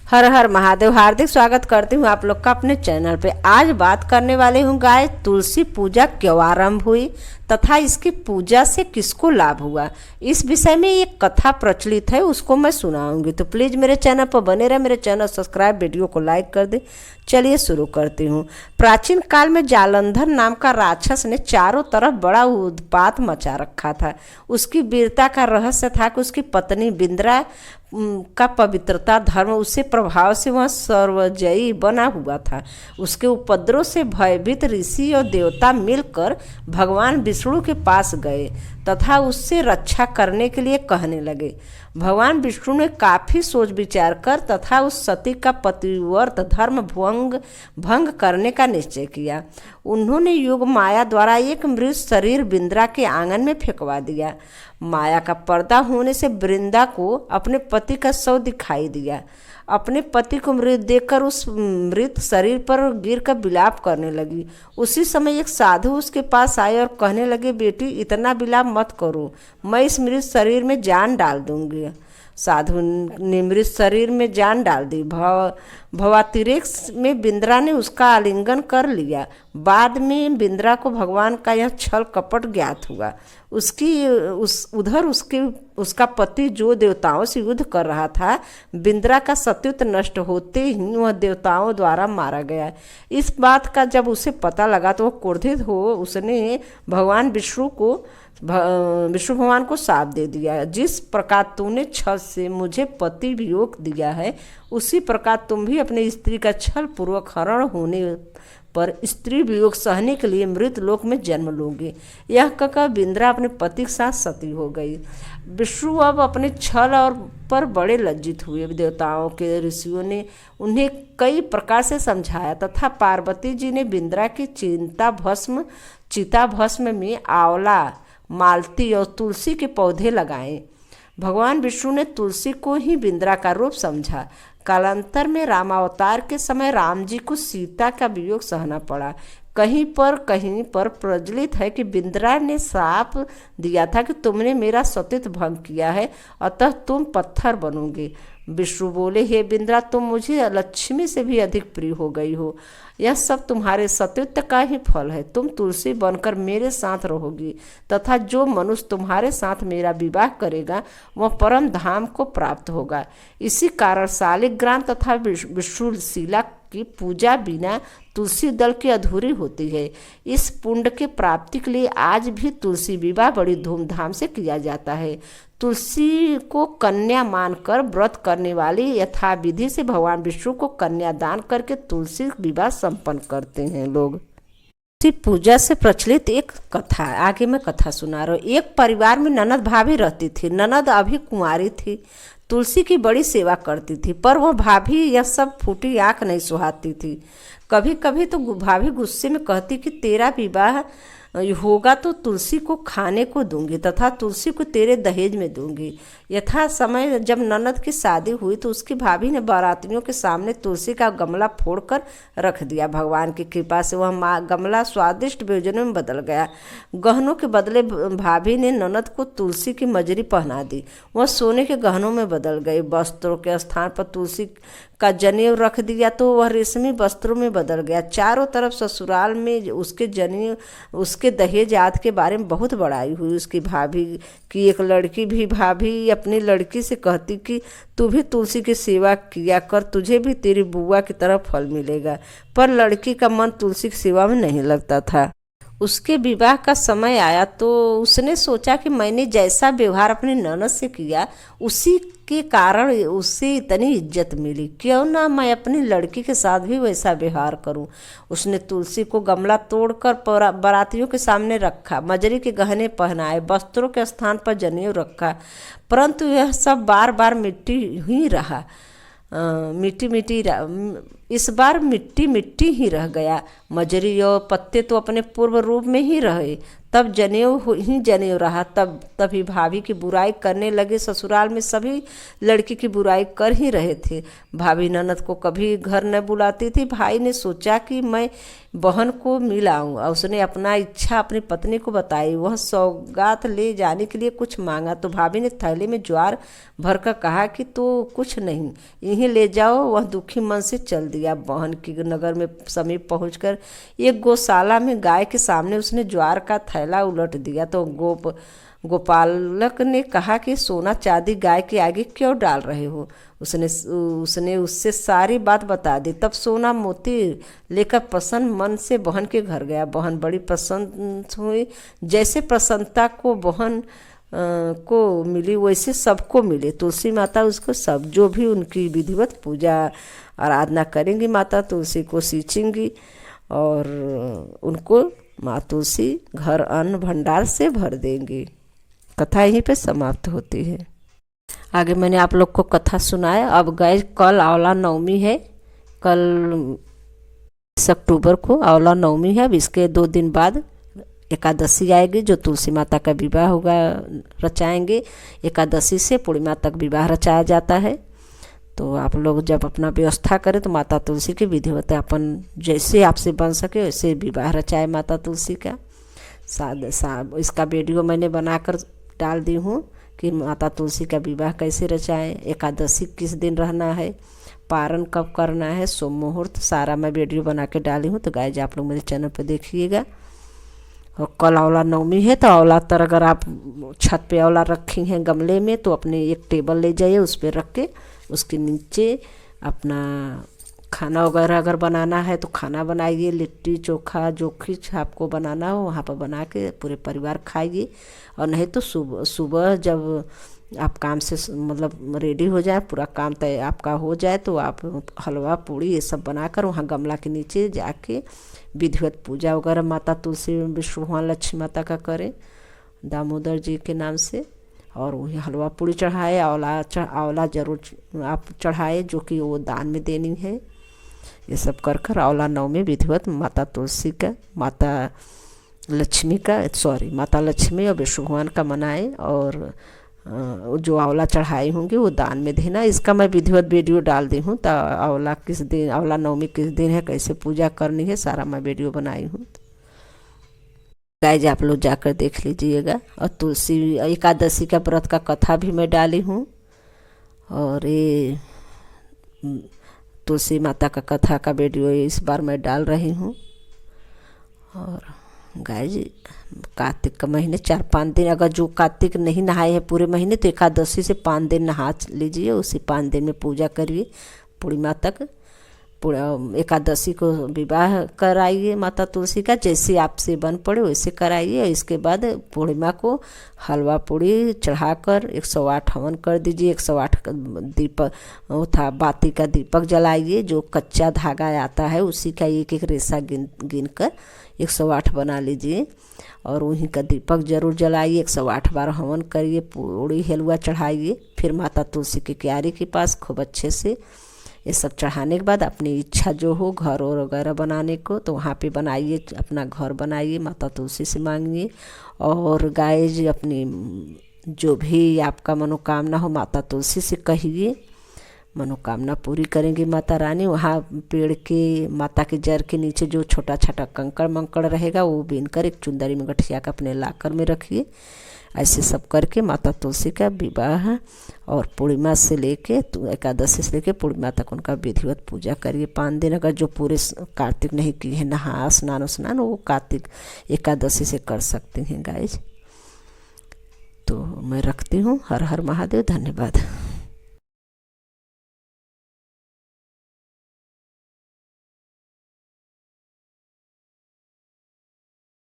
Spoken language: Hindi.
हर हर महादेव। हार्दिक स्वागत करती हूँ आप लोग का अपने चैनल पे। आज बात करने वाली हूँ गाय तुलसी पूजा क्यों आरंभ हुई तथा इसकी पूजा से किसको लाभ हुआ। इस विषय में एक कथा प्रचलित है, उसको मैं सुनाऊंगी। तो प्लीज़ मेरे चैनल पर बने रहे, मेरे चैनल सब्सक्राइब, वीडियो को लाइक कर दे। चलिए शुरू करती हूँ। प्राचीन काल में जालंधर नाम का राक्षस ने चारों तरफ बड़ा उत्पात मचा रखा था। उसकी वीरता का रहस्य था कि उसकी पत्नी बिंद्रा का पवित्रता धर्म उससे प्रभाव से वह सर्वजयी बना हुआ था। उसके उपद्रव से भयभीत ऋषि और देवता मिलकर भगवान विष्णु के पास गए तथा उससे रक्षा करने के लिए कहने लगे। भगवान विष्णु ने काफी सोच विचार कर तथा उस सती का पतिव्रत धर्म भंग करने का निश्चय किया। उन्होंने योग माया द्वारा एक मृत शरीर बिंद्रा के आंगन में फेंकवा दिया। माया का पर्दा होने से वृंदा को अपने पति का शव दिखाई दिया। अपने पति को मृत देखकर उस मृत शरीर पर गिरकर विलाप करने लगी। उसी समय एक साधु उसके पास आए और कहने लगे, बेटी इतना विलाप मत करो, मैं इस मृत शरीर में जान डाल दूंगी। साधु ने मृत शरीर में जान डाल दी। भवातिरेक में बिंद्रा ने उसका आलिंगन कर लिया। बाद में बिंद्रा को भगवान का यह छल कपट ज्ञात हुआ। उसका पति जो देवताओं से युद्ध कर रहा था, बिंद्रा का सत्युत नष्ट होते ही वह देवताओं द्वारा मारा गया। इस बात का जब उसे पता लगा तो वह क्रोधित हो उसने विष्णु भगवान को शाप दे दिया। जिस प्रकार तूने छल से मुझे पति वियोग दिया है, उसी प्रकार तुम भी अपनी स्त्री का छल पूर्वक हरण होने पर स्त्री वियोग सहने के लिए मृत लोक में जन्म लोगे। यह कहकर बिंद्रा अपने पति के साथ सती हो गई। विष्णु अब अपने छल और पर बड़े लज्जित हुए। देवताओं के ऋषियों ने उन्हें कई प्रकार से समझाया तथा पार्वती जी ने बिंद्रा की चिता भस्म में आंवला, मालती और तुलसी के पौधे लगाए। भगवान विष्णु ने तुलसी को ही बिंद्रा का रूप समझा। कालांतर में रामावतार के समय राम जी को सीता का वियोग सहना पड़ा। कहीं पर प्रचलित है कि बिंद्रा ने श्राप दिया था कि तुमने मेरा सतीत्व भंग किया है, अतः तुम पत्थर बनोगे। विष्णु बोले, हे बिंद्रा, तुम मुझे लक्ष्मी से भी अधिक प्रिय हो गई हो। यह सब तुम्हारे सतीत्व का ही फल है। तुम तुलसी बनकर मेरे साथ रहोगी तथा जो मनुष्य तुम्हारे साथ मेरा विवाह करेगा वह परम धाम को प्राप्त होगा। इसी कारण शालिग्राम तथा विष्णुशिला की पूजा बिना तुलसी दल की अधूरी होती है। इस पुण्य के प्राप्ति के लिए आज भी तुलसी विवाह बड़ी धूमधाम से किया जाता है। तुलसी को कन्या मानकर व्रत करने वाली यथाविधि से भगवान विष्णु को कन्या दान करके तुलसी विवाह संपन्न करते हैं लोग। तुलसी पूजा से प्रचलित एक कथा, आगे मैं कथा सुना रहा हूँ। एक परिवार में ननद भाभी रहती थी। ननद अभी कुंवारी थी, तुलसी की बड़ी सेवा करती थी, पर वह भाभी यह सब फूटी आंख नहीं सुहाती थी। कभी कभी तो भाभी गुस्से में कहती कि तेरा विवाह होगा तो तुलसी को खाने को दूंगी तथा तुलसी को तेरे दहेज में दूंगी। यथा समय जब ननद की शादी हुई तो उसकी भाभी ने बारातियों के सामने तुलसी का गमला फोड़कर रख दिया। भगवान की कृपा से वह गमला स्वादिष्ट व्यंजनों में बदल गया। गहनों के बदले भाभी ने ननद को तुलसी की मजरी पहना दी। वह सोने के गहनों में बदल गई। वस्त्रों के स्थान पर तुलसी का जनेऊ रख दिया तो वह रेशमी वस्त्रों में बदल गया। चारों तरफ ससुराल में उसके दहेज आदि के बारे में बहुत बड़ाई हुई। उसकी भाभी की एक लड़की भी भाभी अपनी लड़की से कहती कि तू भी तुलसी की सेवा किया कर, तुझे भी तेरी बुआ की तरह फल मिलेगा। पर लड़की का मन तुलसी की सेवा में नहीं लगता था। उसके विवाह का समय आया तो उसने सोचा कि मैंने जैसा व्यवहार अपनी ननद से किया उसी के कारण उससे इतनी इज्जत मिली, क्यों ना मैं अपनी लड़की के साथ भी वैसा व्यवहार करूं। उसने तुलसी को गमला तोड़कर बारातियों के सामने रखा, मजरी के गहने पहनाए, वस्त्रों के स्थान पर जनेऊ रखा, परंतु यह सब बार बार मिट्टी ही रहा। इस बार मिट्टी ही रह गया। मजरी और पत्ते तो अपने पूर्व रूप में ही रहे तब जनेऊ ही जनेऊ रहा। तभी भाभी की बुराई करने लगे। ससुराल में सभी लड़की की बुराई कर ही रहे थे। भाभी ननद को कभी घर न बुलाती थी। भाई ने सोचा कि मैं बहन को मिल आऊं और उसने अपना इच्छा अपनी पत्नी को बताई। वह सौगात ले जाने के लिए कुछ मांगा तो भाभी ने थैले में ज्वार भरकर कहा कि तो कुछ नहीं, यहीं ले जाओ। वह दुखी मन से चल दिया। बहन की नगर में समीप पहुंचकर एक गौशाला में गाय के सामने उसने ज्वार का थैला उलट दिया तो गोपालक ने कहा कि सोना चांदी गाय के आगे क्यों डाल रहे हो। उसने उससे सारी बात बता दी। तब सोना मोती लेकर प्रसन्न मन से बहन के घर गया। बहन बड़ी प्रसन्न हुई। जैसे प्रसन्नता को बहन को मिली वैसे सबको मिले। तुलसी माता उसको सब जो भी उनकी विधिवत पूजा आराधना करेंगी माता तुलसी को सींचेंगी और उनको माँ तुलसी घर अन्न भंडार से भर देंगी। कथा यहीं पे समाप्त होती है। आगे मैंने आप लोग को कथा सुनाया। अब गए कल आंवला नवमी है। कल 20 अक्टूबर को आंवला नवमी है। अब इसके 2 दिन बाद एकादशी आएगी जो तुलसी माता का विवाह होगा, रचाएंगे। एकादशी से पूर्णिमा तक विवाह रचाया जाता है। तो आप लोग जब अपना व्यवस्था करें तो माता तुलसी की विधिवत अपन जैसे आपसे बन सके वैसे विवाह रचाए माता तुलसी का। इसका वीडियो मैंने बनाकर डाल दी हूँ कि माता तुलसी का विवाह कैसे रचाएं, एकादशी किस दिन रहना है, पारण कब करना है, सोम मुहूर्त, सारा मैं वीडियो बना के डाली हूँ। तो गाइज आप लोग मेरे चैनल पर देखिएगा। और कल आंवला नवमी है तो आंवला तर अगर आप छत पे आंवला रखी हैं गमले में तो अपने एक टेबल ले जाइए, उस पर रख के उसके नीचे अपना खाना वगैरह अगर बनाना है तो खाना बनाइए। लिट्टी चोखा जो कुछ आपको बनाना हो वहाँ पर बना के पूरे परिवार खाइए। और नहीं तो सुबह जब आप काम से मतलब रेडी हो जाए, पूरा काम तय आपका हो जाए तो आप हलवा पूड़ी ये सब बनाकर वहाँ गमला के नीचे जाके विधिवत पूजा वगैरह माता तुलसी विष्णु भगवान लक्ष्मी माता का करें दामोदर जी के नाम से। और वही हलवा पूड़ी चढ़ाए, आंवला जरूर आप चढ़ाए जो कि वो दान में देनी है। ये सब कर कर आंवला नवमी विधिवत माता तुलसी का माता लक्ष्मी और विष्णु भगवान का मनाए। और जो आंवला चढ़ाई होंगी वो दान में देना। इसका मैं विधिवत वीडियो डाल दी हूँ। तो आंवला किस दिन, आंवला नवमी किस दिन है, कैसे पूजा करनी है, सारा मैं वीडियो बनाई हूँ। गाइज आप लोग जाकर देख लीजिएगा। और तुलसी एकादशी का व्रत का कथा भी मैं डाली हूँ। और ये तुलसी माता का कथा का वीडियो इस बार मैं डाल रही हूँ। और गाइज कार्तिक का महीने 4-5 दिन, अगर जो कार्तिक नहीं नहाए हैं पूरे महीने तो एकादशी से 5 दिन नहा लीजिए। उसी 5 दिन में पूजा करिए पूर्णिमा तक। एकादशी को विवाह कराइए माता तुलसी का, जैसे आपसे बन पड़े वैसे कराइए। इसके बाद पूर्णिमा को हलवा पूड़ी चढ़ाकर 108 हवन कर दीजिए। 108 दीपक वो था बाती का दीपक जलाइए। जो कच्चा धागा आता है उसी का एक एक रेशा गिन कर 108 बना लीजिए और उन्हीं का दीपक जरूर जलाइए। 108 बार हवन करिए, पूड़ी हलवा चढ़ाइए। फिर माता तुलसी की क्यारी के पास खूब अच्छे से ये सब चढ़ाने के बाद अपनी इच्छा जो हो घर और वगैरह बनाने को तो वहाँ पे बनाइए, अपना घर बनाइए, माता तुलसी से मांगिए। और गाइज अपनी जो भी आपका मनोकामना हो माता तुलसी से कहिए, मनोकामना पूरी करेंगी माता रानी। वहाँ पेड़ के माता के जड़ के नीचे जो छोटा छोटा कंकड़ मंकड़ रहेगा वो बीनकर एक चुंदरी में गठिया का अपने लाकर में रखिए। ऐसे सब करके माता तुलसी का विवाह और पूर्णिमा से लेके एकादशी से लेके पूर्णिमा तक उनका विधिवत पूजा करिए 5 दिन। अगर जो पूरे कार्तिक नहीं किए हैं नहा स्नान वो कार्तिक एकादशी से कर सकती हैं गाइज। तो मैं रखती हूँ। हर हर महादेव। धन्यवाद।